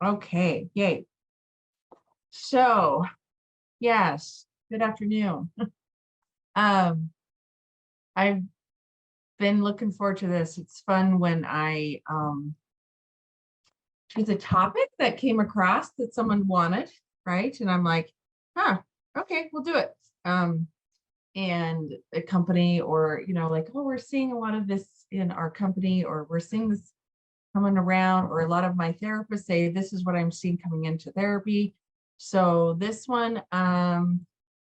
Okay, yay. So, yes, good afternoon. Um, I've been looking forward to this. It's fun when it's a topic that came across that someone wanted, right? And I'm like, huh, okay, we'll do it. And a company or, like, oh, we're seeing a lot of this in our company, or we're seeing this coming around, or a lot of my therapists say this is what I'm seeing coming into therapy. So this one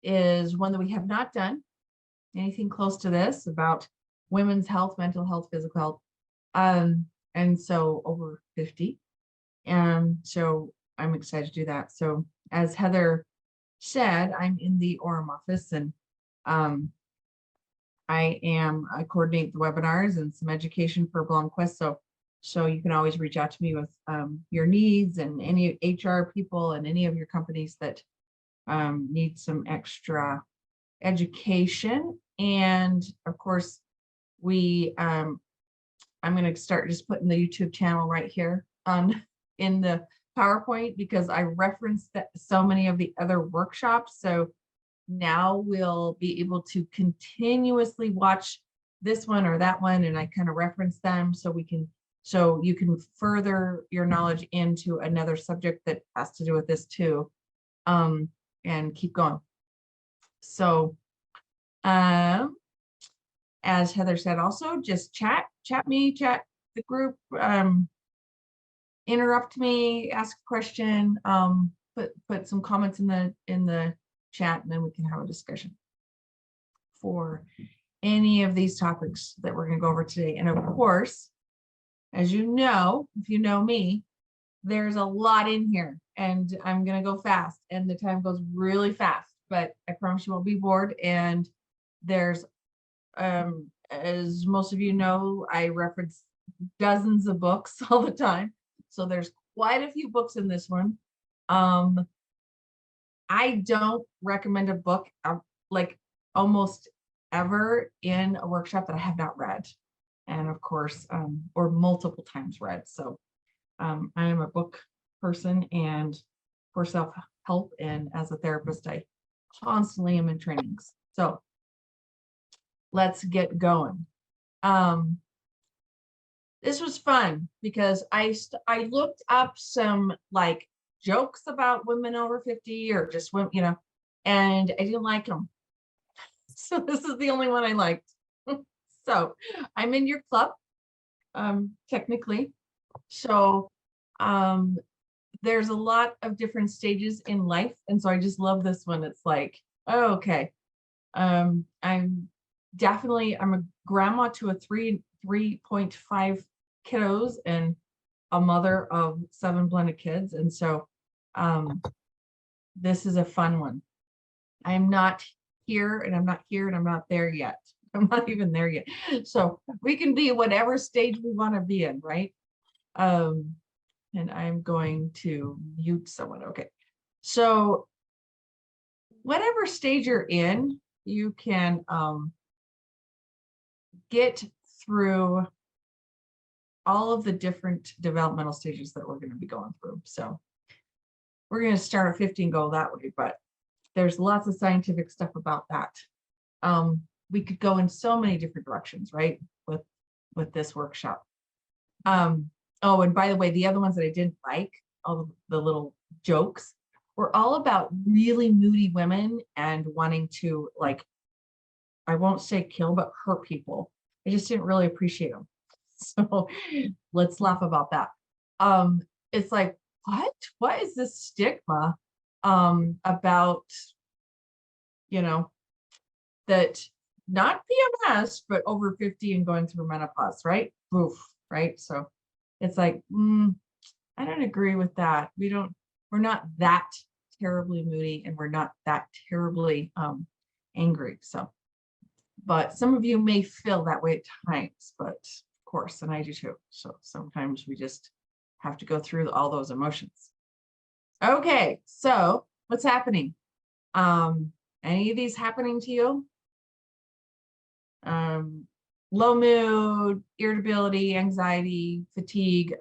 is one that we have not done anything close to this about women's health, mental health, physical health. And so over 50. And so I'm excited to do that. So as Heather said, I'm in the Orem office, and I coordinate the webinars and some education for Blomquist. So you can always reach out to me with your needs, and any HR people and any of your companies that need some extra education. And of course, I'm going to start just putting the YouTube channel right here in the PowerPoint, because I referenced so many of the other workshops. So now we'll be able to continuously watch this one or that one, and I kind of reference them so you can further your knowledge into another subject that has to do with this too, and keep going. So as Heather said, also just chat the group, interrupt me, ask a question, put some comments in the chat, and then we can have a discussion for any of these topics that we're going to go over today. And of course, as you know, if you know me, there's a lot in here, and I'm going to go fast, and the time goes really fast, but I promise you won't be bored. And there's, as most of you know, I reference dozens of books all the time. So there's quite a few books in this one. I don't recommend a book like almost ever in a workshop that I have not read, and of course, or multiple times read. So I am a book person, and for self-help, and as a therapist, I constantly am in trainings. So let's get going. This was fun because I looked up some like jokes about women over 50, or just women, and I didn't like them. So this is the only one I liked. So I'm in your club, technically. So there's a lot of different stages in life, and so I just love this one. It's like, oh, okay. I'm a grandma to a 3.5 kiddos, and a mother of 7 blended kids. And so this is a fun one. I'm not here, and I'm not here, and I'm not there yet. I'm not even there yet. So we can be whatever stage we want to be in, right? And I'm going to mute someone. Okay. So whatever stage you're in, you can get through all of the different developmental stages that we're going to be going through. So we're going to start at 50 and go that way, but there's lots of scientific stuff about that. We could go in so many different directions, right? With this workshop. Oh, and by the way, the other ones that I didn't like, all the little jokes, were all about really moody women and wanting to, like, I won't say kill, but hurt people. I just didn't really appreciate them. So let's laugh about that. It's like, what is this stigma about, that not PMS, but over 50 and going through menopause, right? Oof, right? So it's like, I don't agree with that. We're not that terribly moody, and we're not that terribly angry. So, but some of you may feel that way at times, but of course, and I do too. So sometimes we just have to go through all those emotions. Okay, so what's happening? Any of these happening to you? Low mood, irritability, anxiety, fatigue,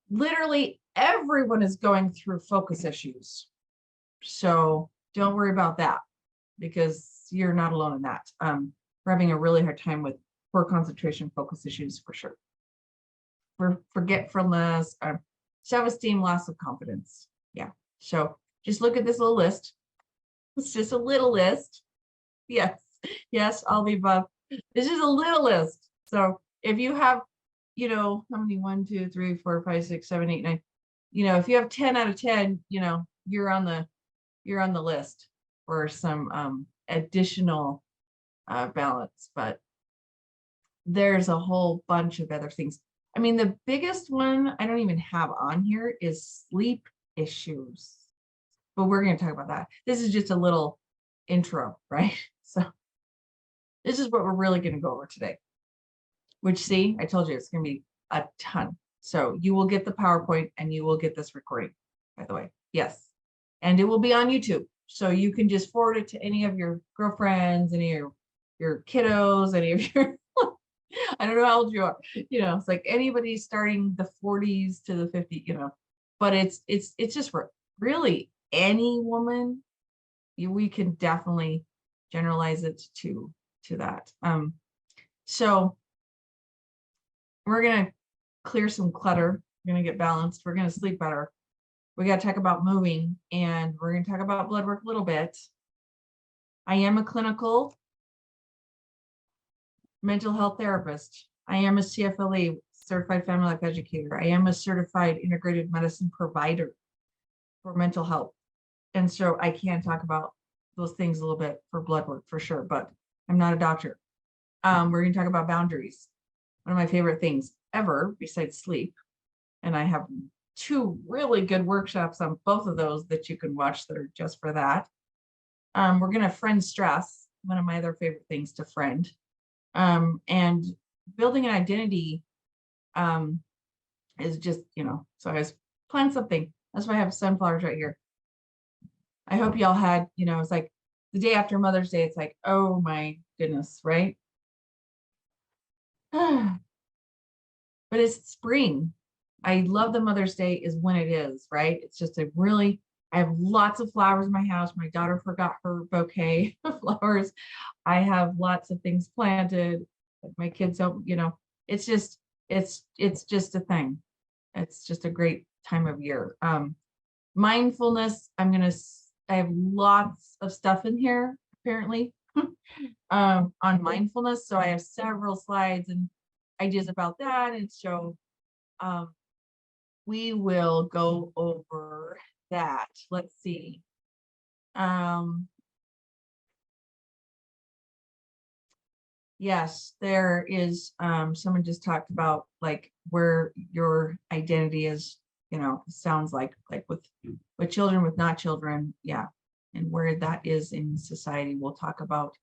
literally everyone is going through focus issues. So don't worry about that because you're not alone in that. We're having a really hard time with poor concentration, focus issues for sure. For forgetfulness, self-esteem, loss of confidence. Yeah. So just look at this little list. It's just a little list. Yes. Yes, all the above. This is a little list. So if you have, how many, 1, 2, 3, 4, 5, 6, 7, 8, 9, if you have 10 out of 10, you're on the list for some additional balance, but there's a whole bunch of other things. I mean, the biggest one I don't even have on here is sleep issues, but we're going to talk about that. This is just a little intro, right? So this is what we're really going to go over today, which, see, I told you it's going to be a ton. So you will get the PowerPoint and you will get this recording, by the way. Yes. And it will be on YouTube. So you can just forward it to any of your girlfriends, any of your kiddos, any of your, I don't know how old you are, it's like anybody starting the 40s to the 50s, but it's just for really any woman. We can definitely generalize it to that. So we're going to clear some clutter. We're going to get balanced. We're going to sleep better. We got to talk about moving, and we're going to talk about blood work a little bit. I am a clinical mental health therapist. I am a CFLE, certified family life educator. I am a certified integrated medicine provider for mental health. And so I can talk about those things a little bit for blood work for sure, but I'm not a doctor. We're going to talk about boundaries. One of my favorite things ever besides sleep. And I have 2 really good workshops on both of those that you can watch that are just for that. We're going to friend stress, one of my other favorite things to friend. And building an identity is just, so I was planning something. That's why I have sunflowers right here. I hope y'all had, it's like the day after Mother's Day, it's like, oh my goodness, right? But it's spring. I love the Mother's Day is when it is, right? It's just I have lots of flowers in my house. My daughter forgot her bouquet of flowers. I have lots of things planted. My kids don't, it's just a thing. It's just a great time of year. Mindfulness, I have lots of stuff in here, apparently, on mindfulness. So I have several slides and ideas about that. And so we will go over that. Let's see. Yes, there is, someone just talked about like where your identity is, sounds like with children, with not children. Yeah. And where that is in society. We'll talk about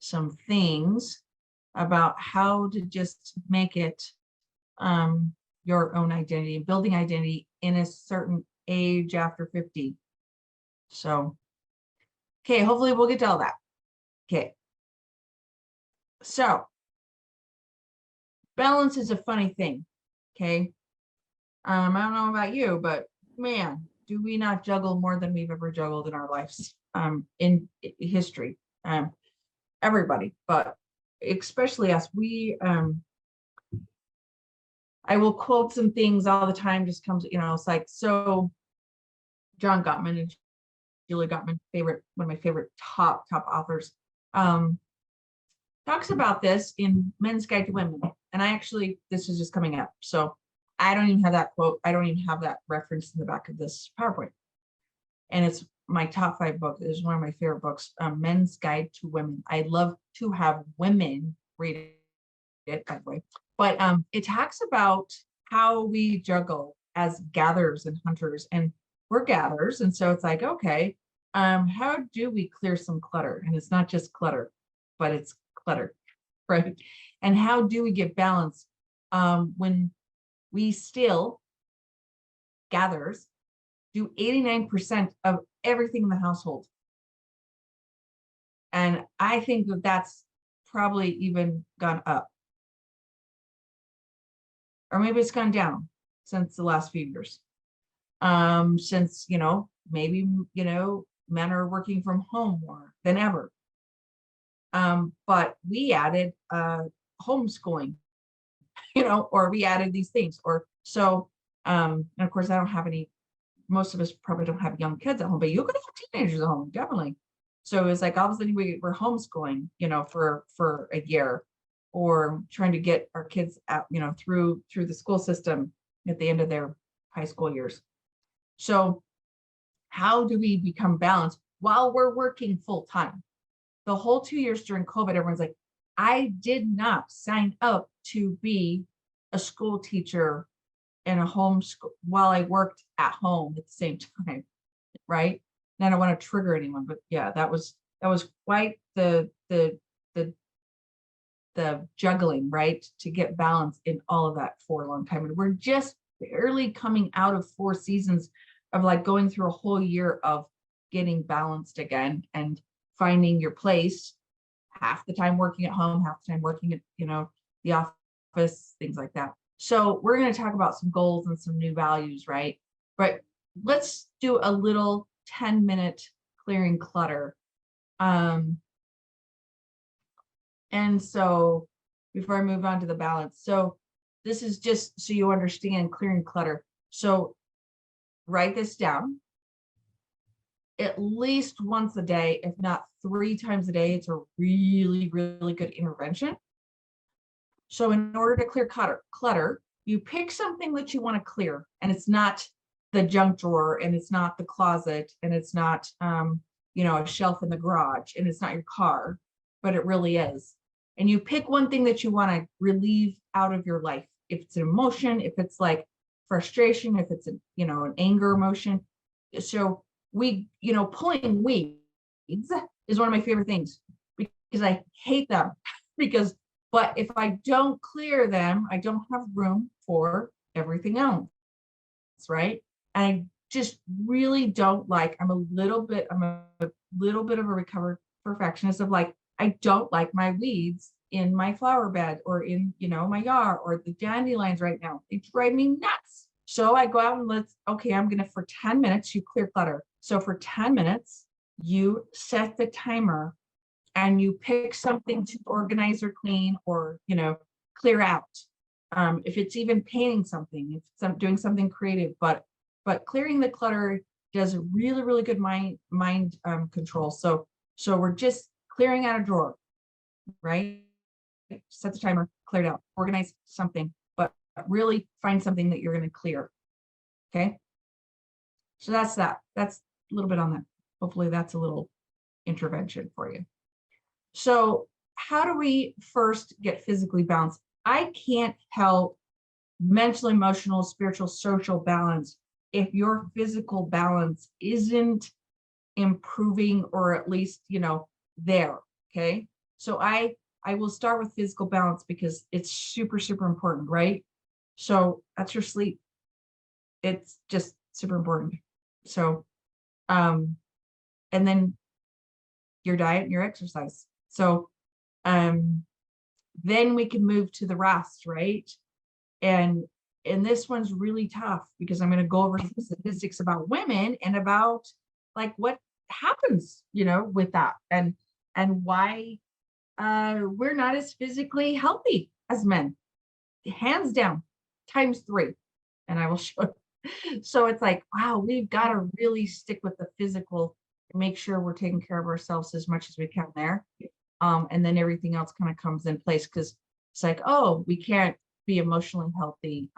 some things about how to just make it your own identity, building identity in a certain age after 50. So, okay, hopefully we'll get to all that. Okay. So balance is a funny thing. Okay. I don't know about you, but man, do we not juggle more than we've ever juggled in our lives, in history, everybody, but especially us. I will quote some things all the time, just comes, it's like, so John Gottman and Julie Gottman, one of my favorite top authors, talks about this in Men's Guide to Women. And this is just coming up. So I don't even have that quote. I don't even have that reference in the back of this PowerPoint. And it's my top 5 book. It's one of my favorite books, Men's Guide to Women. I love to have women read it, by the way. But it talks about how we juggle as gatherers and hunters, and we're gatherers. And so it's like, okay, how do we clear some clutter? And it's not just clutter, but it's clutter, right? And how do we get balance when we still, gatherers, do 89% of everything in the household? And I think that that's probably even gone up. Or maybe it's gone down. since the last few years. Since, maybe, men are working from home more than ever. But we added homeschooling, or we added these things, or so. And of course, I don't have any, most of us probably don't have young kids at home, but you could have teenagers at home, definitely. So it's like all of a sudden we're homeschooling, for a year, or trying to get our kids out, through the school system at the end of their high school years. So how do we become balanced while we're working full time? The whole 2 years during COVID, everyone's like, I did not sign up to be a school teacher in a homeschool while I worked at home at the same time, right? And I don't want to trigger anyone, but yeah, that was quite the juggling, right, to get balance in all of that for a long time. And we're just barely coming out of 4 seasons of like going through a whole year of getting balanced again and finding your place, half the time working at home, half the time working at, the office, things like that. So we're going to talk about some goals and some new values, right? But let's do a little 10-minute clearing clutter. And so before I move on to the balance, so this is just so you understand clearing clutter. So write this down at least once a day, if not 3 times a day. It's a really, really good intervention. So in order to clear clutter, you pick something that you want to clear, and it's not the junk drawer, and it's not the closet, and it's not, a shelf in the garage, and it's not your car, but it really is. And you pick one thing that you want to relieve out of your life. If it's an emotion, if it's like frustration, if it's an anger emotion. So pulling weeds is one of my favorite things, because I hate them but if I don't clear them, I don't have room for everything else, right? And I just really don't like, I'm a little bit of a recovered perfectionist of like, I don't like my weeds in my flower bed or in, my yard, or the dandelions right now. They drive me nuts. So I go out and I'm going to, for 10 minutes, you clear clutter. So for 10 minutes, you set the timer and you pick something to organize or clean or, clear out. If it's even painting something, if it's doing something creative, but clearing the clutter does a really, really good mind control. So we're just clearing out a drawer, right? Set the timer, clear it out, organize something, but really find something that you're going to clear. Okay. So that's that. That's a little bit on that. Hopefully that's a little intervention for you. So how do we first get physically balanced? I can't help mental, emotional, spiritual, social balance if your physical balance isn't improving, or at least, there. Okay. So I will start with physical balance because it's super, super important, right? So that's your sleep. It's just super important. So, and then your diet and your exercise. So, then we can move to the rest, right? And this one's really tough because I'm going to go over some statistics about women and about like what happens, with that, and why we're not as physically healthy as men, hands down, times 3. And I will show. So it's like, wow, we've got to really stick with the physical and make sure we're taking care of ourselves as much as we can there. And then everything else kind of comes in place, because it's like, oh, we can't be emotionally healthy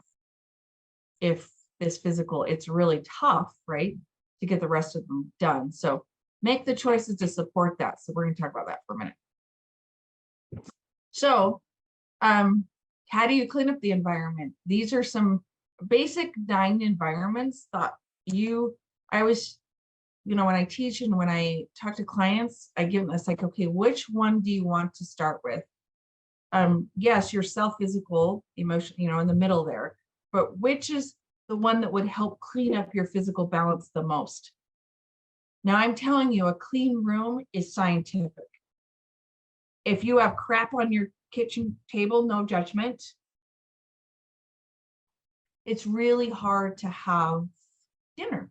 if this physical, it's really tough, right, to get the rest of them done. So make the choices to support that. So we're going to talk about that for a minute. So how do you clean up the environment? These are some basic 9 environments that I always, when I teach and when I talk to clients, I give them, it's like, okay, which one do you want to start with? Yes, your physical, emotion, in the middle there, but which is the one that would help clean up your physical balance the most? Now, I'm telling you, a clean room is scientific. If you have crap on your kitchen table, no judgment. it's really hard to have dinner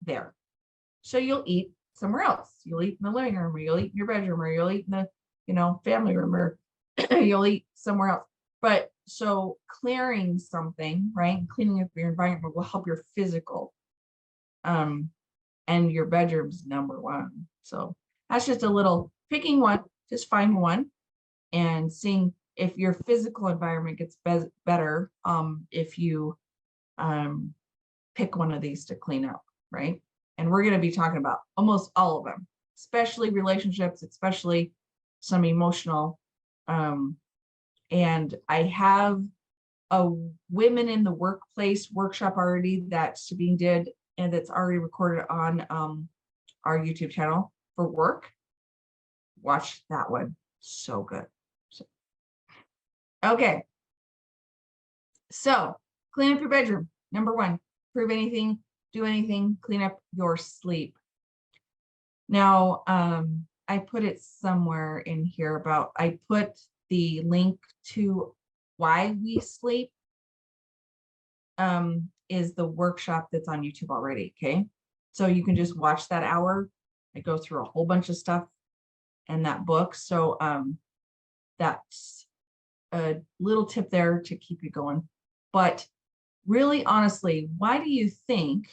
there. So you'll eat somewhere else. You'll eat in the living room, or you'll eat in your bedroom, or you'll eat in the, family room, or you'll eat somewhere else. But so clearing something, right? Cleaning up your environment will help your physical. And your bedroom's number one. So that's just a little picking one, just find one and seeing if your physical environment gets better if you pick one of these to clean up, right? And we're going to be talking about almost all of them, especially relationships, especially some emotional. And I have a women in the workplace workshop already that Sabine did, and that's already recorded on our YouTube channel for work. Watch that one. So good. Okay. So clean up your bedroom. Number one, prove anything, do anything, clean up your sleep. Now, I put it somewhere in here about, I put the link to why we sleep is the workshop that's on YouTube already. Okay. So you can just watch that hour. I go through a whole bunch of stuff in that book. So that's a little tip there to keep you going. But really, honestly, why do you think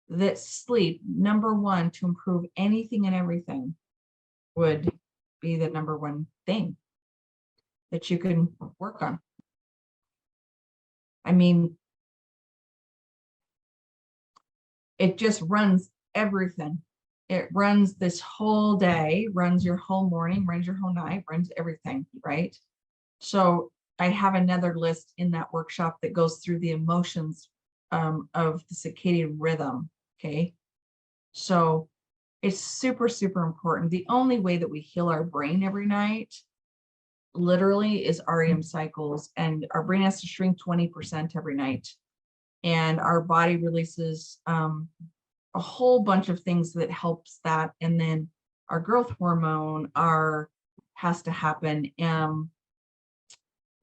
that sleep, number one, to improve anything and everything, would be the number one thing that you can work on? I mean, it just runs everything. It runs this whole day, runs your whole morning, runs your whole night, runs everything, right? So I have another list in that workshop that goes through the emotions of the circadian rhythm, okay? So it's super, super important. The only way that we heal our brain every night, literally, is REM cycles, and our brain has to shrink 20% every night. And our body releases a whole bunch of things that helps that. And then our growth hormone has to happen.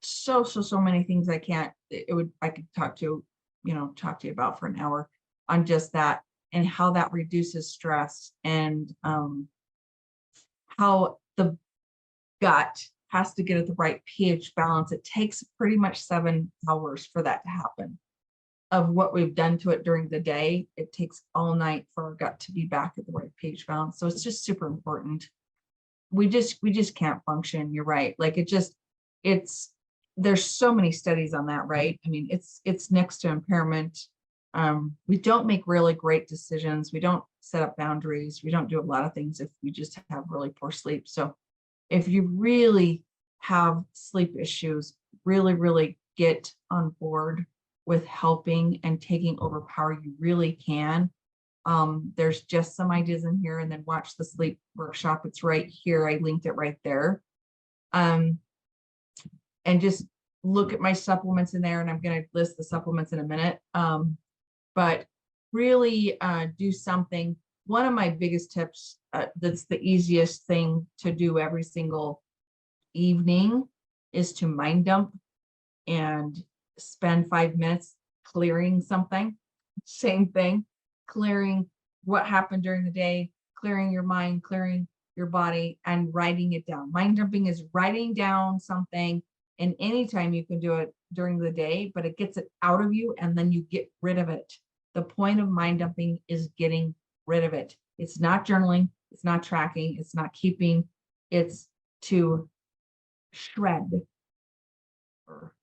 So many things I could talk to you about for an hour on just that, and how that reduces stress, and how the gut has to get at the right pH balance. It takes pretty much 7 hours for that to happen. Of what we've done to it during the day, it takes all night for our gut to be back at the right pH balance. So it's just super important. We just can't function. You're right. Like there's so many studies on that, right? I mean, it's next to impairment. We don't make really great decisions. We don't set up boundaries. We don't do a lot of things if we just have really poor sleep. So if you really have sleep issues, really, really get on board with helping and taking over power. You really can. There's just some ideas in here, and then watch the sleep workshop. It's right here. I linked it right there. And just look at my supplements in there, and I'm going to list the supplements in a minute. But really do something. One of my biggest tips that's the easiest thing to do every single evening is to mind dump and spend 5 minutes clearing something. Same thing, clearing what happened during the day, clearing your mind, clearing your body, and writing it down. Mind dumping is writing down something, and anytime you can do it during the day, but it gets it out of you and then you get rid of it. The point of mind dumping is getting rid of it. It's not journaling, it's not tracking, it's not keeping, it's to shred or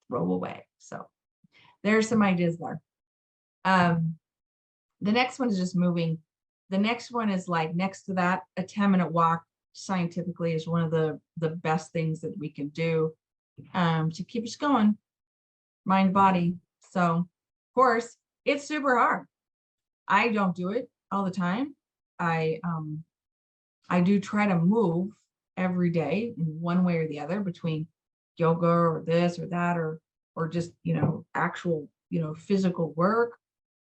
throw away. So there's some ideas there. The next one is just moving. The next one is like next to that, a 10-minute walk scientifically is one of the best things that we can do to keep us going, mind, body. So of course it's super hard. I don't do it all the time. I do try to move every day in one way or the other, between yoga or this or that, or just actual physical work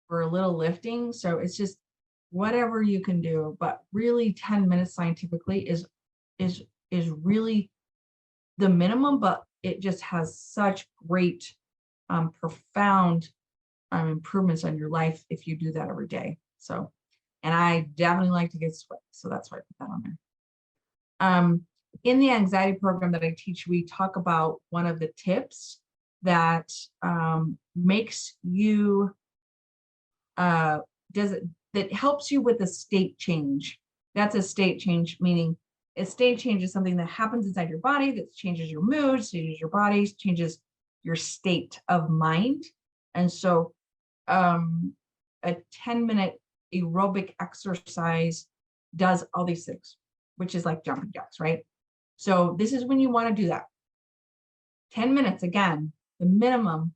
or a little lifting. So it's just whatever you can do, but really 10 minutes scientifically is really the minimum, but it just has such great profound improvements on your life if you do that every day. So, and I definitely like to get sweat, so that's why I put that on there. In the anxiety program that I teach, we talk about one of the tips that makes you that helps you with a state change. That's a state change, meaning a state change is something that happens inside your body that changes your mood, changes your body, changes your state of mind. And so a 10-minute aerobic exercise does all these things, which is like jumping jacks, right? So this is when you want to do that. 10 minutes, again, the minimum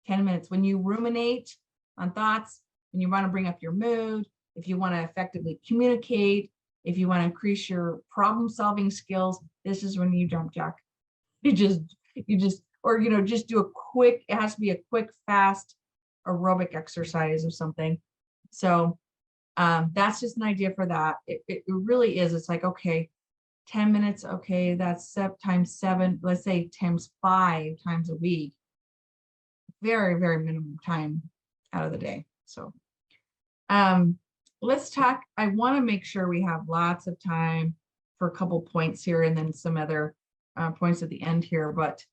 10 minutes. When you ruminate on thoughts, when you want to bring up your mood, if you want to effectively communicate, if you want to increase your problem solving skills, this is when you jump jack. You just, or, just do a quick, it has to be a quick, fast aerobic exercise or something. So that's just an idea for that. It really is. It's like, okay, 10 minutes. Okay. That's times 7, let's say times 5 times a week. Very, very minimum time out of the day. So, let's talk. I want to make sure we have lots of time for a couple points here and then some other points at the end here, but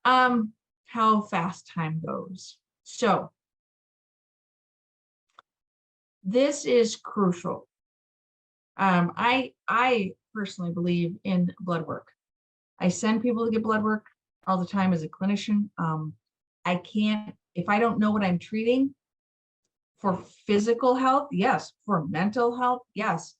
how fast time goes. So this is crucial. I personally believe in blood work. I send people to get blood work all the time as a clinician. I can't, if I don't know what I'm treating for physical health, yes. For mental health, yes.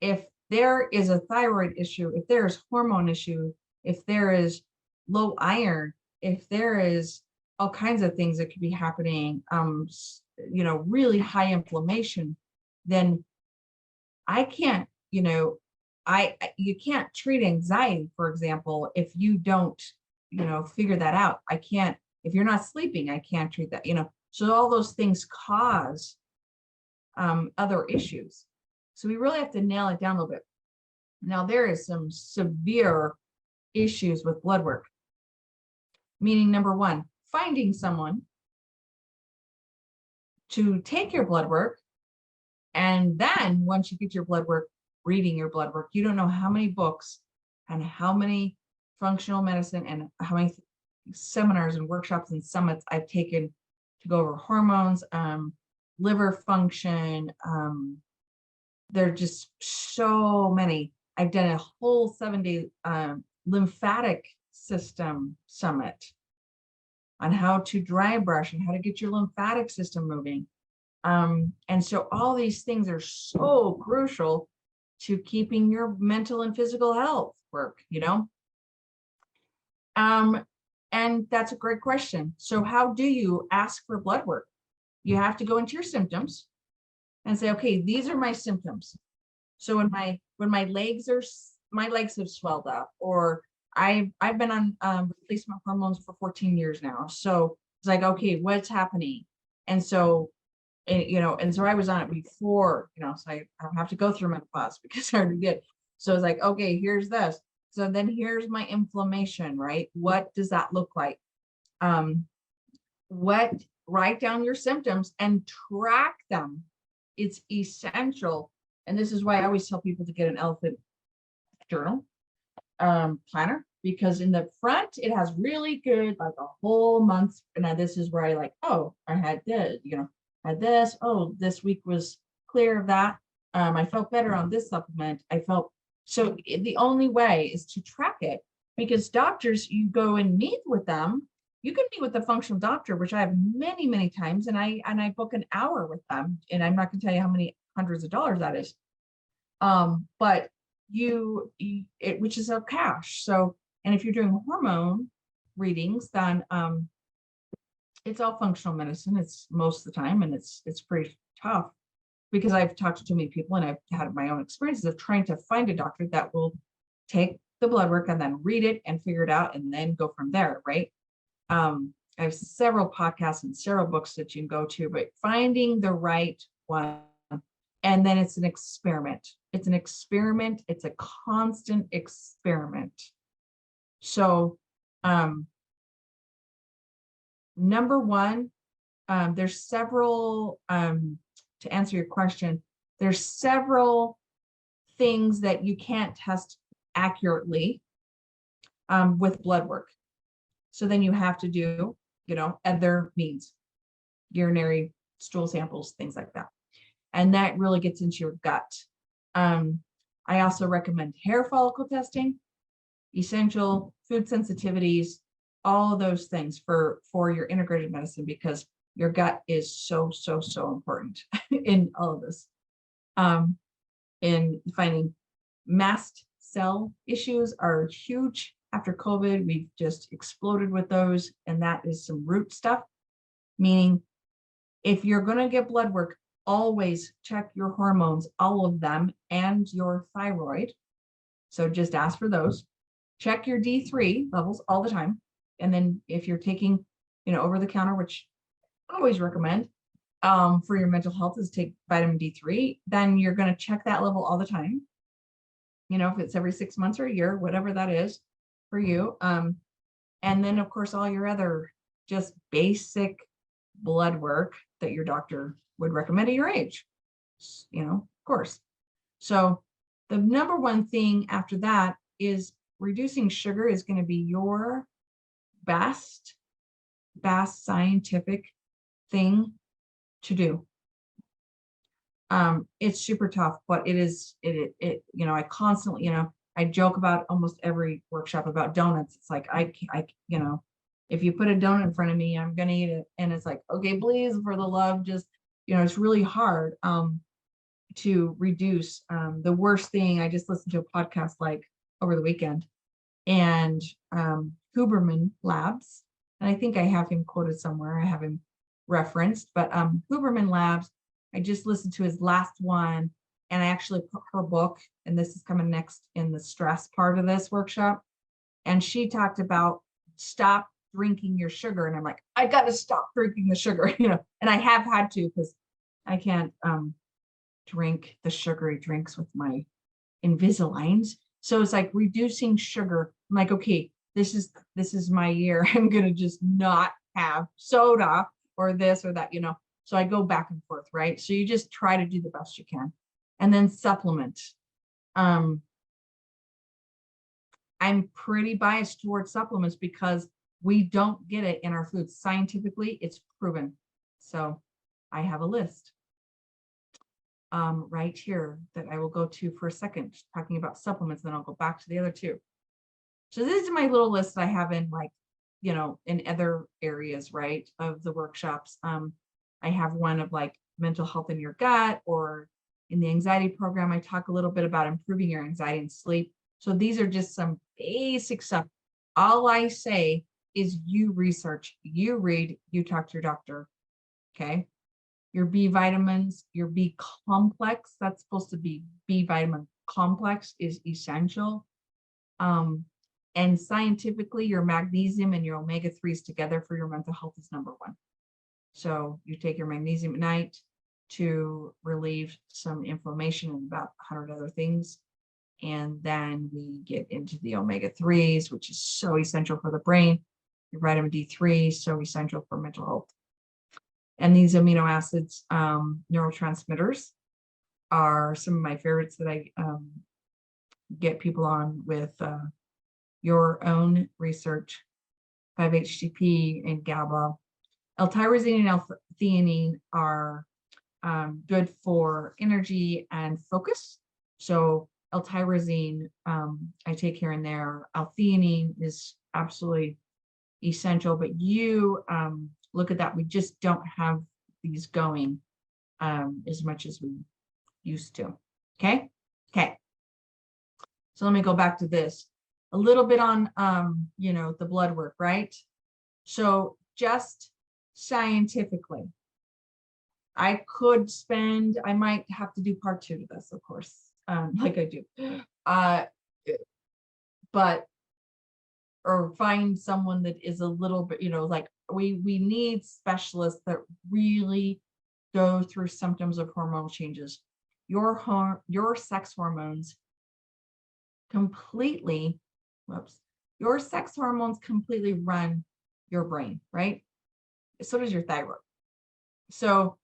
If there is a thyroid issue, if there's hormone issue, if there is low iron, if there is all kinds of things that could be happening, really high inflammation, then I can't, you can't treat anxiety, for example, if you don't, figure that out. I can't, if you're not sleeping, I can't treat that, so all those things cause other issues. So we really have to nail it down a little bit. Now, there is some severe issues with blood work, meaning number one, finding someone to take your blood work. And then once you get your blood work, reading your blood work, you don't know how many books and how many functional medicine and how many seminars and workshops and summits I've taken to go over hormones, liver function. There are just so many. I've done a whole 7-day lymphatic system summit on how to dry brush and how to get your lymphatic system moving. And so all these things are so crucial to keeping your mental and physical health work, and that's a great question. So how do you ask for blood work? You have to go into your symptoms and say, okay, these are my symptoms. So when my legs have swelled up, or I've been on replacement hormones for 14 years now. So it's like, okay, what's happening? And so, and so I was on it before, so I don't have to go through menopause because I already did. So it's like, okay, here's this. So then here's my inflammation, right? What does that look like? Write down your symptoms and track them. It's essential. And this is why I always tell people to get an elephant journal planner, because in the front, it has really good, like a whole month. And this is where I had this, had this. Oh, this week was clear of that. I felt better on this supplement. So the only way is to track it, because doctors, you go and meet with them. You can meet with a functional doctor, which I have many, many times, and I book an hour with them, and I'm not going to tell you how many hundreds of dollars that is. But which is a cash. So, and if you're doing hormone readings, then it's all functional medicine. It's most of the time, and it's pretty tough, because I've talked to too many people and I've had my own experiences of trying to find a doctor that will take the blood work and then read it and figure it out and then go from there, right? I have several podcasts and several books that you can go to, but finding the right one, and then it's an experiment. It's an experiment. It's a constant experiment. So Number one, there's several, to answer your question, there's several things that you can't test accurately with blood work. So then you have to do, other means, urinary, stool samples, things like that. And that really gets into your gut. I also recommend hair follicle testing, essential food sensitivities, all of those things for your integrated medicine, because your gut is so important in all of this. In finding mast cell issues are huge. After COVID, we've just exploded with those, and that is some root stuff, meaning if you're going to get blood work, always check your hormones, all of them, and your thyroid. So just ask for those. Check your D3 levels all the time. And then if you're taking, over the counter, which I always recommend for your mental health is take vitamin D3, then you're going to check that level all the time. If it's every 6 months or a year, whatever that is for you. And then of course, all your other just basic blood work that your doctor would recommend at your age, of course. So the number one thing after that is reducing sugar is going to be your best scientific thing to do. It's super tough, but it is, I constantly, I joke about almost every workshop about donuts. It's like, I if you put a donut in front of me, I'm going to eat it. And it's like, okay, please, for the love, just, it's really hard to reduce. The worst thing, I just listened to a podcast like over the weekend, and Huberman Labs, and I think I have him quoted somewhere, I have him referenced, but Huberman Labs, I just listened to his last one, and I actually put her book, and this is coming next in the stress part of this workshop, and she talked about stop drinking your sugar, and I'm like, I got to stop drinking the sugar, and I have had to, because I can't drink the sugary drinks with my Invisaligns. So it's like reducing sugar. I'm like, okay, this is my year. I'm gonna just not have soda or this or that, So I go back and forth, right? So you just try to do the best you can. And then supplement. I'm pretty biased towards supplements because we don't get it in our foods. Scientifically, it's proven. So I have a list right here that I will go to for a second, talking about supplements, then I'll go back to the other two. So this is my little list I have in in other areas, right, of the workshops. I have one of like mental health in your gut, or in the anxiety program, I talk a little bit about improving your anxiety and sleep. So these are just some basic stuff. All I say is you research, you read, you talk to your doctor, okay? Your B vitamins, your B complex, that's supposed to be B vitamin complex is essential. And scientifically, your magnesium and your omega-3s together for your mental health is number one. So you take your magnesium at night to relieve some inflammation and about 100 other things. And then we get into the omega-3s, which is so essential for the brain. Your vitamin D3, so essential for mental health. And these amino acids, neurotransmitters, are some of my favorites that I get people on with your own research. 5-HTP and GABA. L-tyrosine and L-theanine are good for energy and focus. So L-tyrosine I take here and there. L-theanine is absolutely essential, but you look at that, we just don't have these going as much as we used to. Okay. So let me go back to this a little bit on the blood work, right? So just scientifically, I might have to do part 2 to this, of course, like I do, or find someone that is a little bit, like we need specialists that really go through symptoms of hormonal changes. Your sex hormones completely run your brain, right? So does your thyroid. So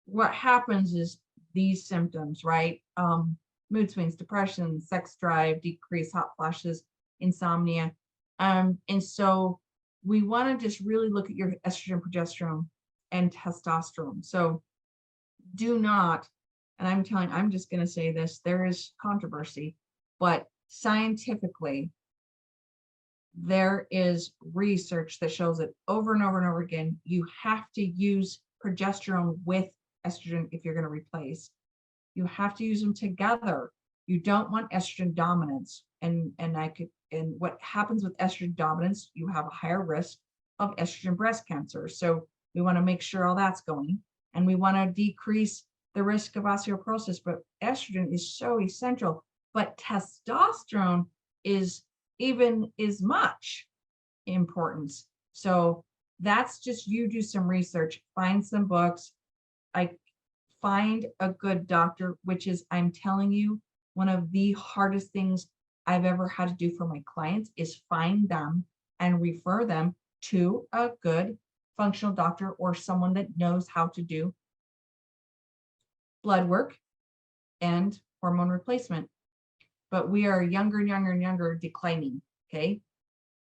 what happens is these symptoms, right? Mood swings, depression, sex drive, decreased hot flashes, insomnia. And so we want to just really look at your estrogen, progesterone, and testosterone. So do not, and I'm just going to say this, there is controversy, but scientifically, there is research that shows that over and over and over again, you have to use progesterone with estrogen if you're going to replace. You have to use them together. You don't want estrogen dominance. And what happens with estrogen dominance, you have a higher risk of estrogen breast cancer. So we want to make sure all that's going, and we want to decrease the risk of osteoporosis. But estrogen is so essential. But testosterone is even as much importance. So that's just, you do some research, find some books. I find a good doctor, which is, I'm telling you, one of the hardest things I've ever had to do for my clients is find them and refer them to a good functional doctor or someone that knows how to do blood work and hormone replacement. But we are younger and younger and younger declining, okay?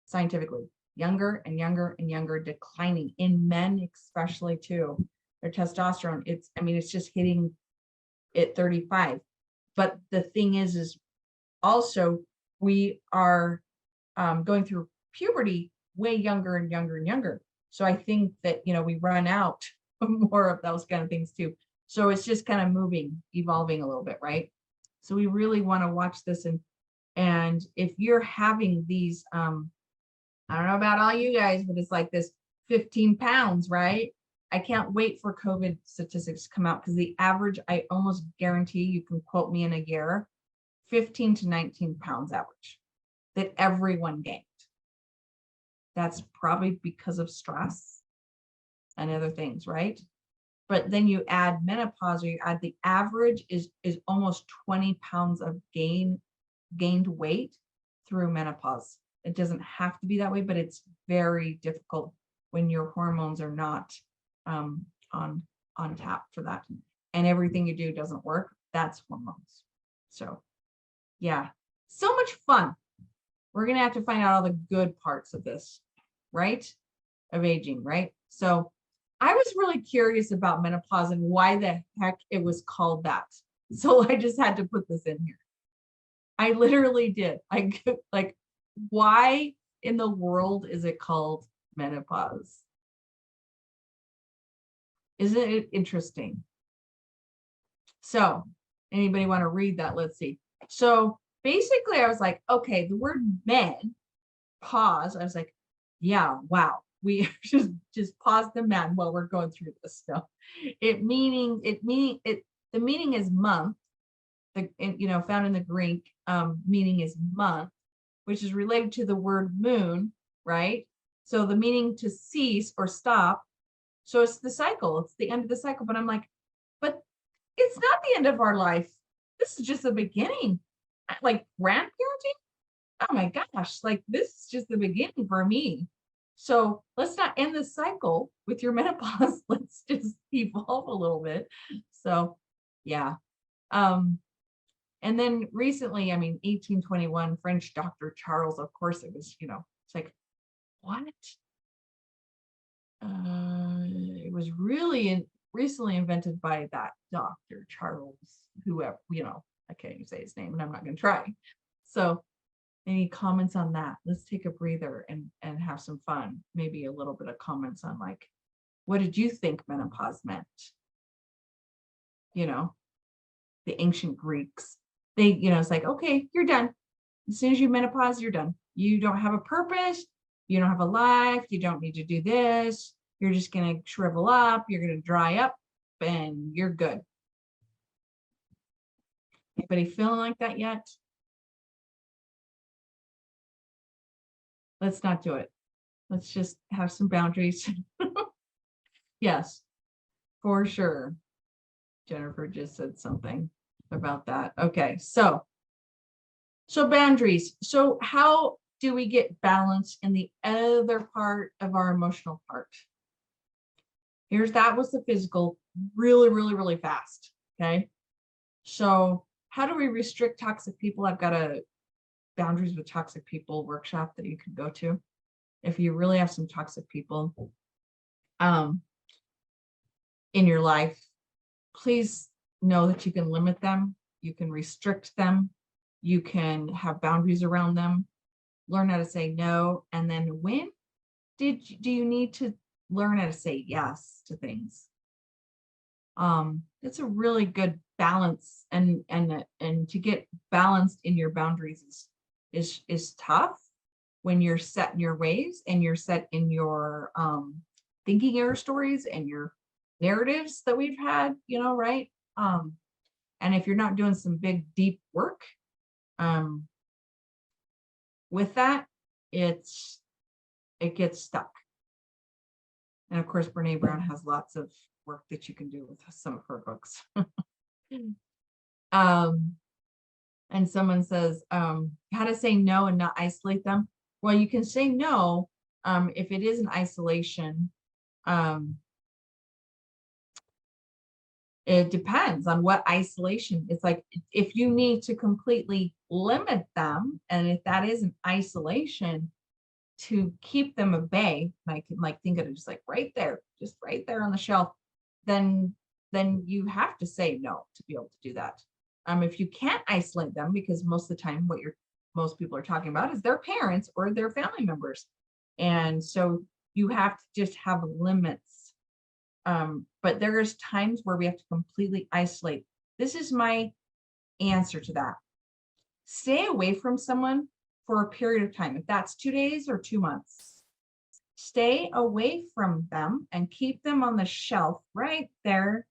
Scientifically, younger and younger and younger declining in men, especially too. Their testosterone, it's just hitting at 35. But the thing is also we are going through puberty way younger and younger and younger. So I think that, we run out more of those kind of things too. So it's just kind of moving, evolving a little bit, right? So we really want to watch this. And if you're having these, I don't know about all you guys, but it's like this 15 pounds, right? I can't wait for COVID statistics to come out, because the average, I almost guarantee, you can quote me in a year, 15 to 19 pounds average that everyone gained. That's probably because of stress and other things, right? But then you add menopause, or you add the average is almost 20 pounds of gained weight through menopause. It doesn't have to be that way, but it's very difficult when your hormones are not on tap for that, and everything you do doesn't work. That's hormones. So yeah, so much fun. We're gonna have to find out all the good parts of this, right? Of aging, right? So I was really curious about menopause and why the heck it was called that. So I just had to put this in here. I literally did. I like, why in the world is it called menopause? Isn't it interesting? So anybody want to read that? Let's see. So basically I was like, okay, the word men, pause. I was like, yeah, wow. We just pause the man while we're going through this stuff. The meaning is month. Found in the Greek, meaning is month, which is related to the word moon, right? So the meaning to cease or stop. So it's the cycle. It's the end of the cycle. But I'm like, but it's not the end of our life. This is just the beginning. Like grandparenting. Oh my gosh, like this is just the beginning for me. So let's not end the cycle with your menopause. Let's just evolve a little bit. So yeah. And then recently, 1821, French Dr. Charles, of course it was, it's like, what? It was really recently invented by that Dr. Charles, whoever, I can't even say his name and I'm not going to try. So any comments on that? Let's take a breather and have some fun. Maybe a little bit of comments on like, what did you think menopause meant? The ancient Greeks, they, it's like, okay, you're done. As soon as you menopause, you're done. You don't have a purpose. You don't have a life. You don't need to do this. You're just going to shrivel up. You're going to dry up and you're good. Anybody feeling like that yet? Let's not do it. Let's just have some boundaries. Yes, for sure. Jennifer just said something about that. Okay, so boundaries. So how do we get balance in the other part of our emotional part? That was the physical, really, really, really fast. Okay. So how do we restrict toxic people? I've got a boundaries with toxic people workshop that you could go to if you really have some toxic people in your life. Please know that you can limit them, you can restrict them, you can have boundaries around them, learn how to say no. And then when do you need to learn how to say yes to things? It's a really good balance, and to get balanced in your boundaries is tough when you're set in your ways and you're set in your thinking error stories and your narratives that we've had, right? And if you're not doing some big deep work with that, it gets stuck. And of course, Brene Brown has lots of work that you can do with some of her books. And someone says, how to say no and not isolate them. Well, you can say no if it is an isolation. It depends on what isolation. It's like if you need to completely limit them, and if that is an isolation to keep them at bay, I can think of it just right there on the shelf, then you have to say no to be able to do that. If you can't isolate them, because most of the time what most people are talking about is their parents or their family members, and so you have to just have limits. But there's times where we have to completely isolate. This is my answer to that. Stay away from someone for a period of time. If that's 2 days or 2 months, stay away from them and keep them on the shelf right there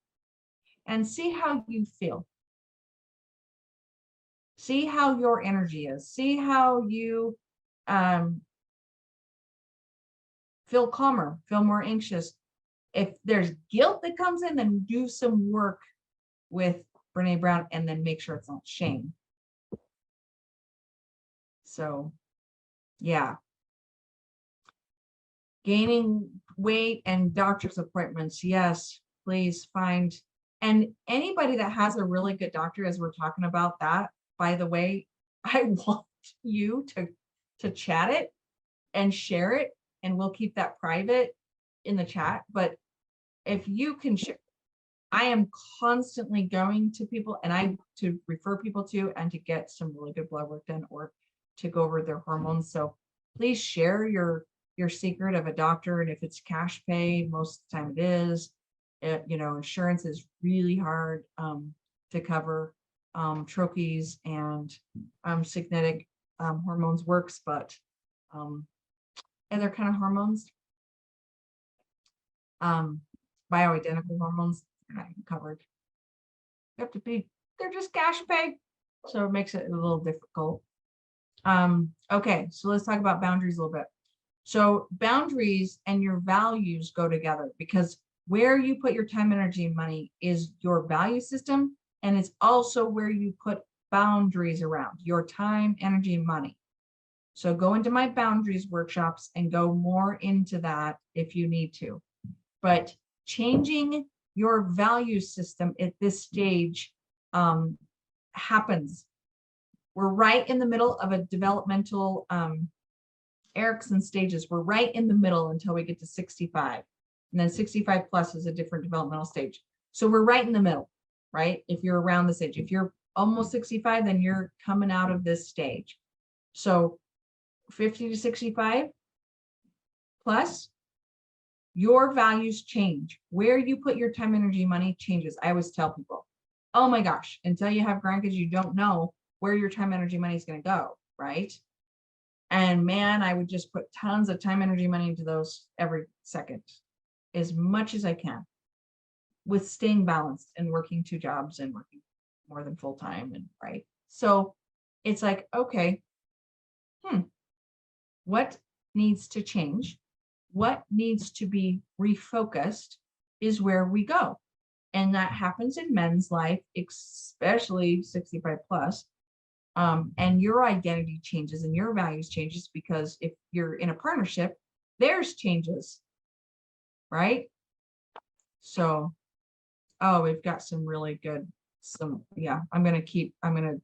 and see how you feel. See how your energy is. See how you feel calmer, feel more anxious. If there's guilt that comes in, then do some work with Brene Brown and then make sure it's not shame. So, yeah. Gaining weight and doctor's appointments. Yes, please find. And anybody that has a really good doctor, as we're talking about that, by the way, I want you to chat it and share it, and we'll keep that private in the chat. But if you can share, I am constantly going to people to refer people to and to get some really good blood work done or to go over their hormones. So please share your secret of a doctor. And if it's cash pay, most of the time it is. Insurance is really hard to cover. Troches and synthetic hormones works, but other kind of hormones, bioidentical hormones, they're not even covered. You have to be, they're just cash pay, so it makes it a little difficult. Okay, so let's talk about boundaries a little bit. So boundaries and your values go together, because where you put your time, energy, and money is your value system, and it's also where you put boundaries around your time, energy, and money. So go into my boundaries workshops and go more into that if you need to. But changing your value system at this stage happens. We're right in the middle of a developmental Erikson stages. We're right in the middle until we get to 65. And then 65 plus is a different developmental stage. So we're right in the middle, right? If you're around this age, if you're almost 65, then you're coming out of this stage. So 50 to 65 plus, your values change. Where you put your time, energy, money changes. I always tell people, oh my gosh, until you have grandkids, you don't know where your time, energy, money is going to go, right? And man, I would just put tons of time, energy, money into those every second, as much as I can, with staying balanced and working 2 jobs and working more than full time, and right. So it's like, okay, what needs to change? What needs to be refocused is where we go. And that happens in men's life, especially 65 plus. And your identity changes and your values changes, because if you're in a partnership, theirs changes, right? So, oh, we've got some really good, yeah, I'm going to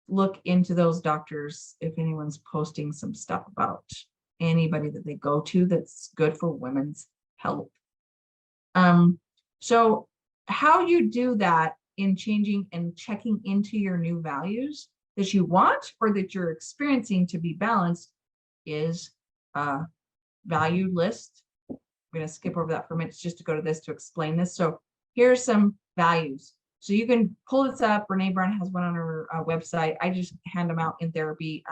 look into those doctors if anyone's posting some stuff about anybody that they go to that's good for women's health. So how you do that in changing and checking into your new values that you want or that you're experiencing to be balanced is a value list. I'm going to skip over that for a minute just to go to this to explain this. So here's some values. So you can pull this up. Brene Brown has one on her website. I just hand them out in therapy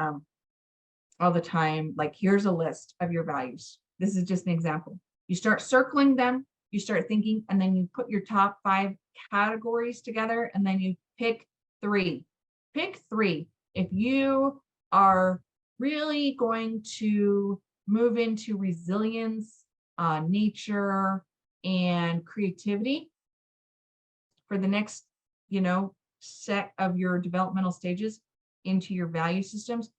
all the time. Like, here's a list of your values. This is just an example. You start circling them, you start thinking, and then you put your top 5 categories together, and then you pick 3. Pick 3. If you are really going to move into resilience, nature, and creativity for the next, set of your developmental stages into your value systems,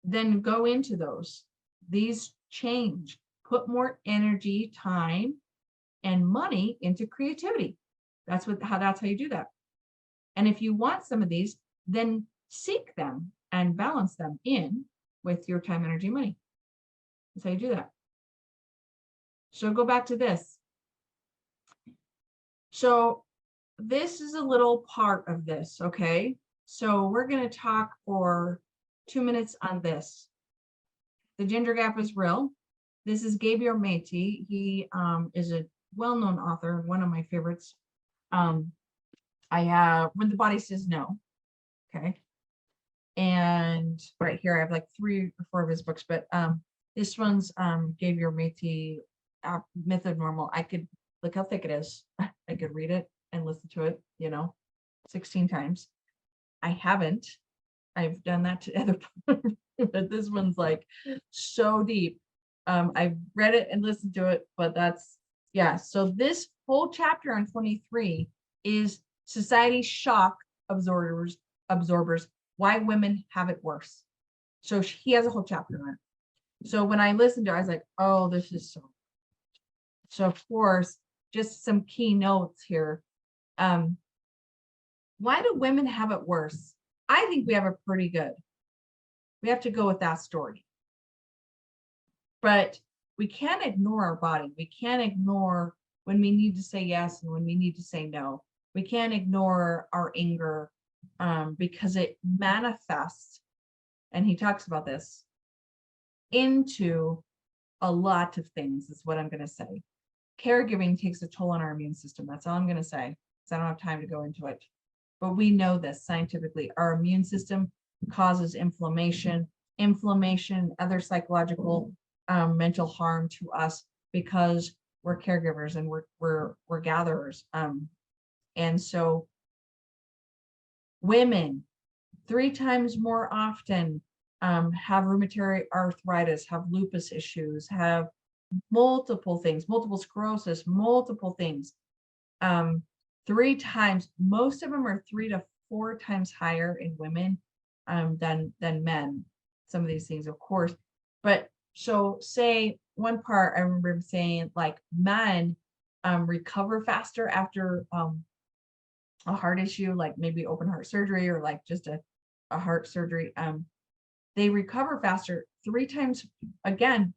then go into those. These change. Put more energy, time, and money into creativity. That's how you do that. And if you want some of these, then seek them and balance them in with your time, energy, money. That's how you do that. So go back to this. So this is a little part of this, okay? So we're going to talk for 2 minutes on this. The gender gap is real. This is Gabriel Maté. He is a well-known author, one of my favorites. I have When the Body Says No, okay? And right here, I have like 3 or 4 of his books, but this one's Gabriel Maté, Myth of Normal. I could, look how thick it is. I could read it and listen to it, 16 times. I haven't. I've done that to other, but this one's like so deep. I've read it and listened to it, but that's, yeah. So this whole chapter on 23 is society shock absorbers, why women have it worse. So he has a whole chapter on it. So when I listened to it, I was like, oh, this is so of course, just some key notes here. Why do women have it worse? I think we have it pretty good. We have to go with that story. But we can't ignore our body. We can't ignore when we need to say yes and when we need to say no. We can't ignore our anger because it manifests, and he talks about this, into a lot of things, is what I'm going to say. Caregiving takes a toll on our immune system. That's all I'm going to say, because I don't have time to go into it. But we know this scientifically. Our immune system causes inflammation, other psychological, mental harm to us because we're caregivers and we're gatherers. And so women 3 times more often have rheumatoid arthritis, have lupus issues, have multiple things, multiple sclerosis, multiple things. 3 times, most of them are 3 to 4 times higher in women than men. Some of these things, of course. But so say one part, I remember him saying like men recover faster after a heart issue, like maybe open heart surgery or like just a heart surgery. They recover faster, 3 times, again,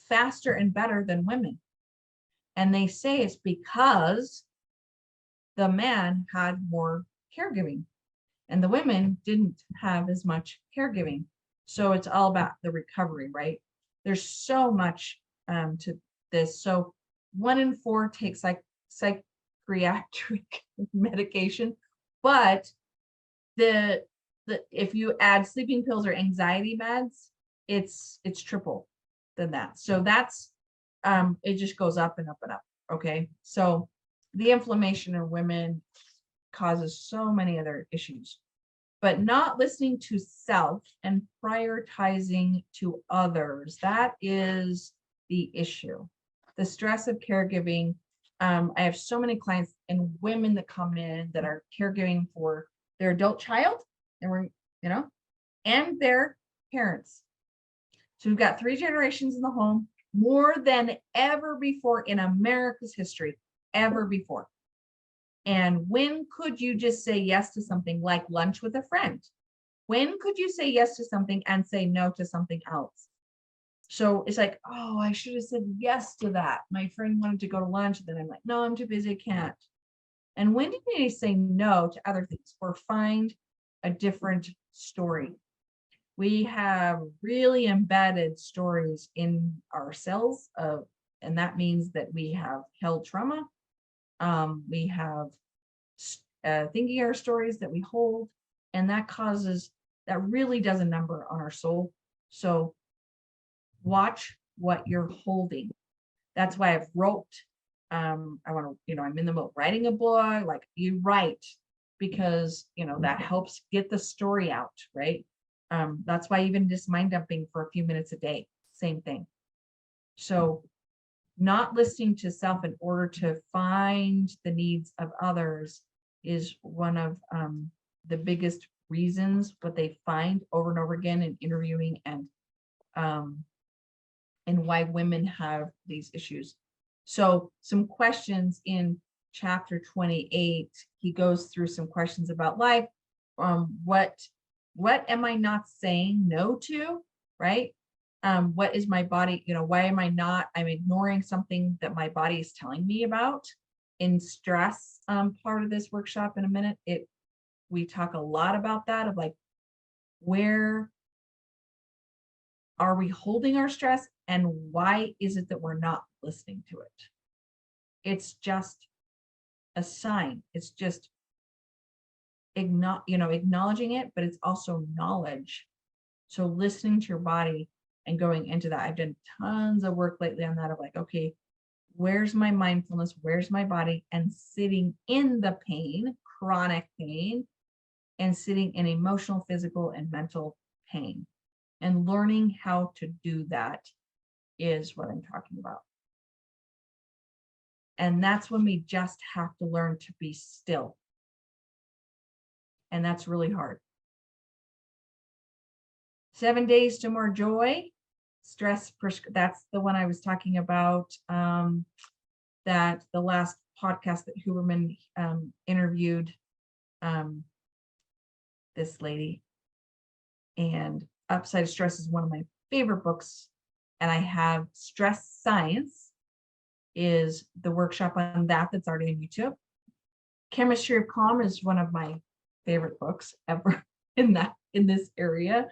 faster and better than women. And they say it's because the man had more caregiving and the women didn't have as much caregiving. So it's all about the recovery, right? There's so much to this. So 1 in 4 takes like psychiatric medication, but if you add sleeping pills or anxiety meds, it's triple than that. So that's it just goes up and up and up. Okay, so the inflammation in women causes so many other issues, but not listening to self and prioritizing to others, that is the issue. The stress of caregiving. I have so many clients and women that come in that are caregiving for their adult child, and and their parents. So we've got 3 generations in the home, more than ever before in America's history. ever before? And when could you just say yes to something like lunch with a friend? When could you say yes to something and say no to something else? So it's like, oh, I should have said yes to that. My friend wanted to go to lunch. Then I'm like, no, I'm too busy. I can't. And when do you need to say no to other things or find a different story? We have really embedded stories in ourselves of, and that means that we have held trauma. We have thinking our stories that we hold, and that really does a number on our soul. So watch what you're holding. That's why I've wrote. I want to, I'm in the middle of writing a book. Like, you write because that helps get the story out, right? That's why even just mind dumping for a few minutes a day, same thing. So not listening to self in order to find the needs of others is one of the biggest reasons what they find over and over again in interviewing and why women have these issues. So some questions in chapter 28, he goes through some questions about life. What am I not saying no to, right? What is my body, why am I'm ignoring something that my body is telling me about. In stress part of this workshop in a minute, we talk a lot about that, of like, where are we holding our stress and why is it that we're not listening to it? It's just a sign. It's just acknowledging it, but it's also knowledge. So listening to your body and going into that. I've done tons of work lately on that, of like, okay, where's my mindfulness? Where's my body? And sitting in the pain, chronic pain, and sitting in emotional, physical, and mental pain. And learning how to do that is what I'm talking about. And that's when we just have to learn to be still. And that's really hard. 7 Days to More Joy, stress, that's the one I was talking about, that the last podcast that Huberman interviewed this lady. And Upside of Stress is one of my favorite books. And I have Stress Science is the workshop on that's already on YouTube. Chemistry of Calm is one of my favorite books ever in this area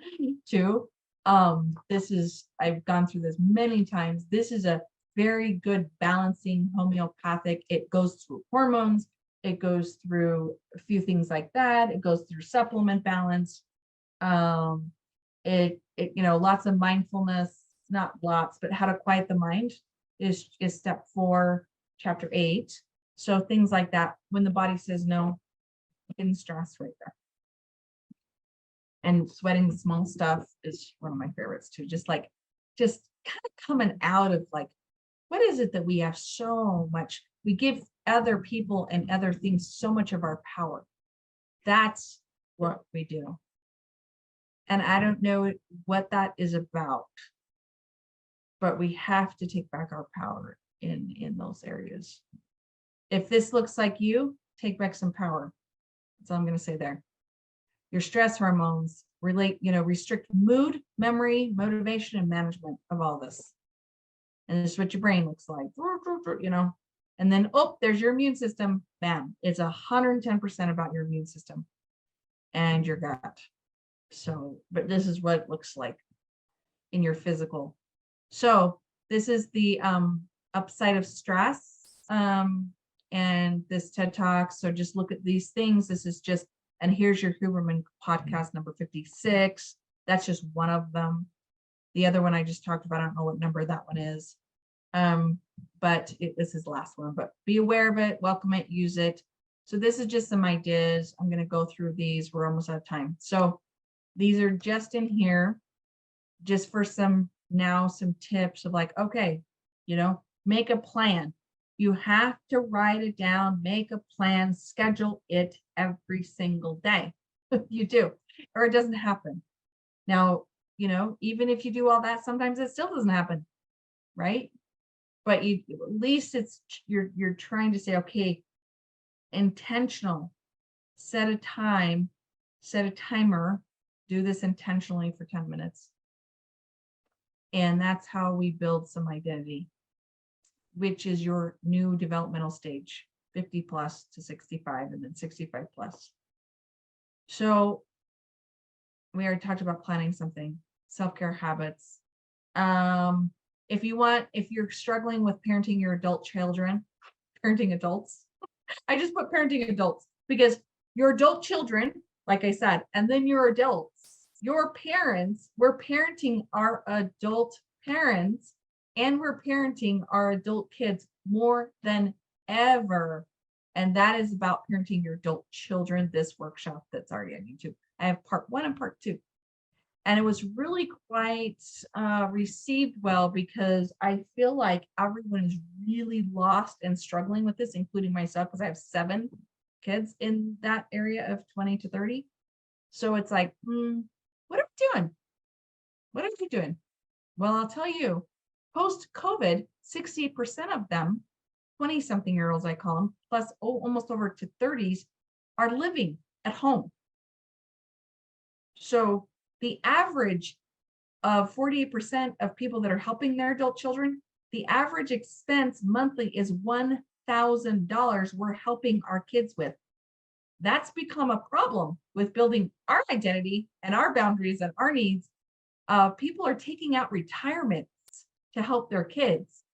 too. I've gone through this many times. This is a very good balancing homeopathic. It goes through hormones. It goes through a few things like that. It goes through supplement balance. Lots of mindfulness, not lots, but how to quiet the mind is step 4, chapter 8. So things like that, when the body says no, in stress right there. And sweating the small stuff is one of my favorites too. Just kind of coming out of like, what is it that we have so much? We give other people and other things so much of our power. That's what we do. And I don't know what that is about, but we have to take back our power in those areas. If this looks like you, take back some power. That's all I'm going to say there. Your stress hormones restrict mood, memory, motivation, and management of all this. And this is what your brain looks like, and then, there's your immune system. Bam, it's 110% about your immune system and your gut. So, but this is what it looks like in your physical. So this is the upside of stress and this TED Talk. So just look at these things. This is just, and here's your Huberman podcast number 56. That's just one of them. The other one I just talked about, I don't know what number that one is. But this is the last one, but be aware of it, welcome it, use it. So this is just some ideas. I'm going to go through these. We're almost out of time. So these are just in here, just for some tips of like, okay, make a plan. You have to write it down, make a plan, schedule it every single day. You do, or it doesn't happen. Now, even if you do all that, sometimes it still doesn't happen, right? but you, at least it's, you're trying to say, okay, intentional, set a time, set a timer, do this intentionally for 10 minutes. And that's how we build some identity, which is your new developmental stage, 50 plus to 65, and then 65 plus. So we already talked about planning something, self-care habits. If you're struggling with parenting your adult children, parenting adults, I just put parenting adults because your adult children, like I said, and then your adults, your parents, we're parenting our adult parents, and we're parenting our adult kids more than ever. And that is about parenting your adult children, this workshop that's already on YouTube. I have part 1 and part 2. And it was really quite received well, because I feel like everyone is really lost and struggling with this, including myself, because I have 7 kids in that area of 20 to 30. So it's like, what are we doing? What are we doing? Well, I'll tell you, post-COVID, 60% of them, 20-something-year-olds, I call them, plus almost over to 30s, are living at home. So the average of 48% of people that are helping their adult children, the average expense monthly is $1,000 we're helping our kids with. That's become a problem with building our identity and our boundaries and our needs. People are taking out retirements to help their kids.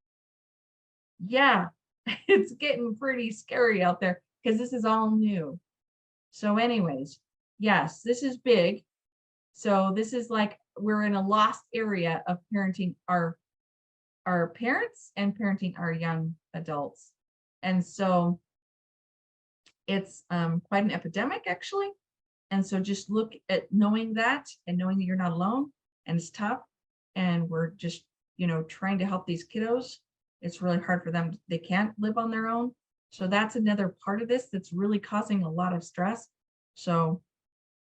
Yeah, it's getting pretty scary out there because this is all new. So anyways, yes, this is big. So this is like, we're in a lost area of parenting our parents and parenting our young adults. And so it's quite an epidemic, actually. And so just look at knowing that, and knowing that you're not alone, and it's tough. And we're just, trying to help these kiddos. It's really hard for them. They can't live on their own. So that's another part of this that's really causing a lot of stress. So,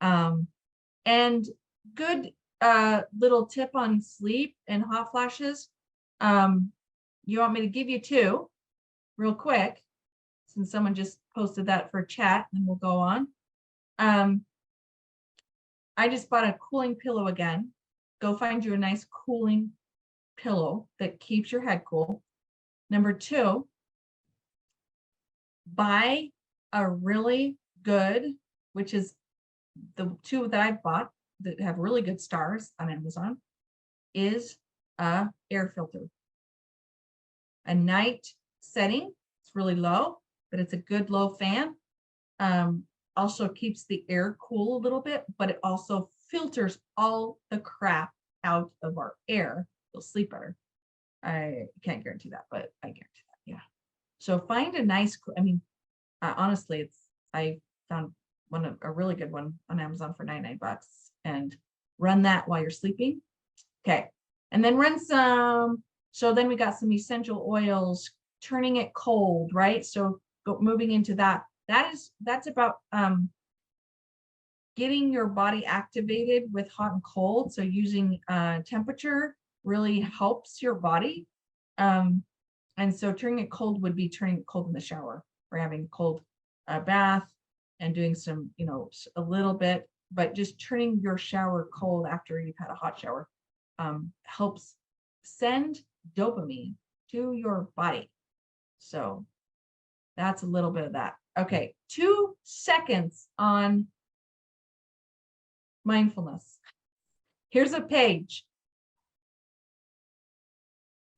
and good little tip on sleep and hot flashes. You want me to give you 2 real quick, since someone just posted that for chat, and we'll go on. I just bought a cooling pillow again. Go find you a nice cooling pillow that keeps your head cool. Number 2, buy a really good, which is the 2 that I've bought that have really good stars on Amazon, is a air filter. A night setting, it's really low, but it's a good low fan. Also keeps the air cool a little bit, but it also filters all the crap out of our air. You'll sleep better. I can't guarantee that, but I guarantee that. Yeah. So find a nice, honestly, I found a really good one on Amazon for $99, and run that while you're sleeping. Okay. And then run some, so then we got some essential oils, turning it cold, right? So moving into that. That's about getting your body activated with hot and cold. So using temperature really helps your body. And so turning it cold would be turning it cold in the shower, or having a cold bath, and doing some, a little bit, but just turning your shower cold after you've had a hot shower helps send dopamine to your body. So that's a little bit of that. Okay, 2 seconds on mindfulness. Here's a page.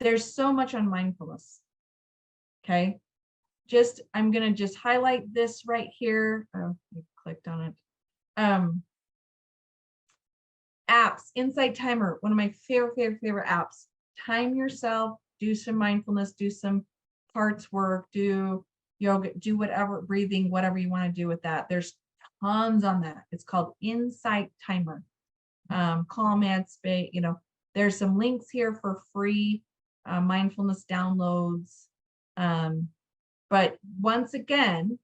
There's so much on mindfulness. Okay, I'm going to just highlight this right here. Oh, you clicked on it. Apps, Insight Timer, one of my favorite apps. Time yourself, do some mindfulness, do some parts work, do yoga, do whatever, breathing, whatever you want to do with that. There's tons on that. It's called Insight Timer. Calm Headspace, there's some links here for free mindfulness downloads. But once again,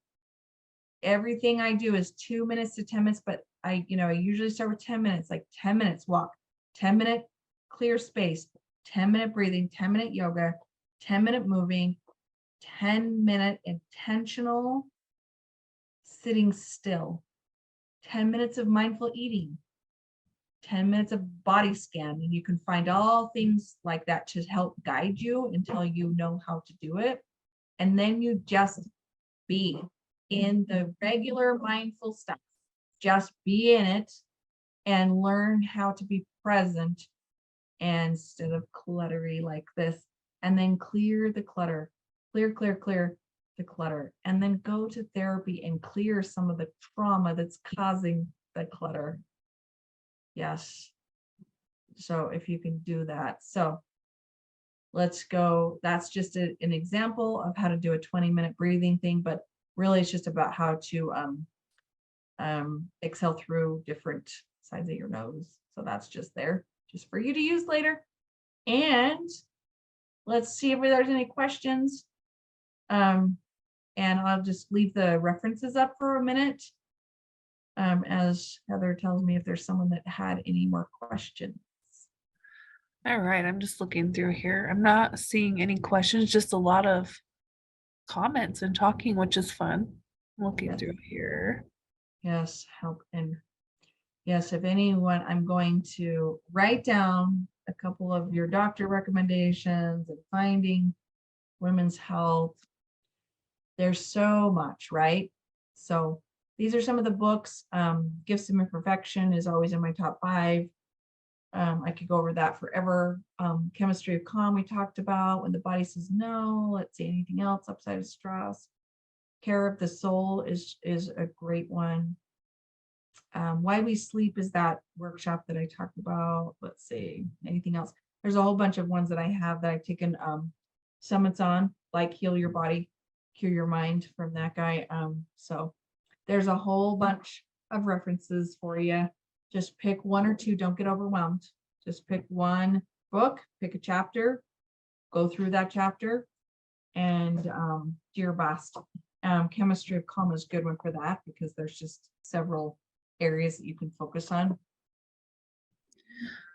everything I do is 2 minutes to 10 minutes, but I usually start with 10 minutes, like 10 minutes walk, 10-minute clear space, 10-minute breathing, 10-minute yoga, 10-minute moving, 10-minute intentional sitting still, 10 minutes of mindful eating, 10 minutes of body scan. And you can find all things like that to help guide you until you know how to do it. And then you just be in the regular mindful stuff. Just be in it and learn how to be present instead of cluttery like this. And then clear the clutter, clear the clutter. And then go to therapy and clear some of the trauma that's causing the clutter. Yes. So if you can do that. So let's go. That's just an example of how to do a 20-minute breathing thing, but really it's just about how to exhale through different sides of your nose. So that's just there, just for you to use later. And let's see if there's any questions. And I'll just leave the references up for a minute. As Heather tells me if there's someone that had any more questions. All right, I'm just looking through here. I'm not seeing any questions, just a lot of comments and talking, which is fun. I'm looking Yes. through here. Yes, help. And yes, if anyone, I'm going to write down a couple of your doctor recommendations and finding women's health. There's so much, right? So these are some of the books. Gifts of Imperfection is always in my top 5. I could go over that forever. Chemistry of Calm we talked about. When the Body Says No. Let's see, anything else? Upside of Stress. Care of the Soul is a great one. Why We Sleep is that workshop that I talked about. Let's see, anything else? There's a whole bunch of ones that I have that I've taken summits on, like Heal Your Body, Cure Your Mind from that guy. So there's a whole bunch of references for you. Just pick 1 or 2. Don't get overwhelmed. Just pick one book, pick a chapter, go through that chapter, and do your best. Chemistry of Calm is a good one for that because there's just several areas that you can focus on.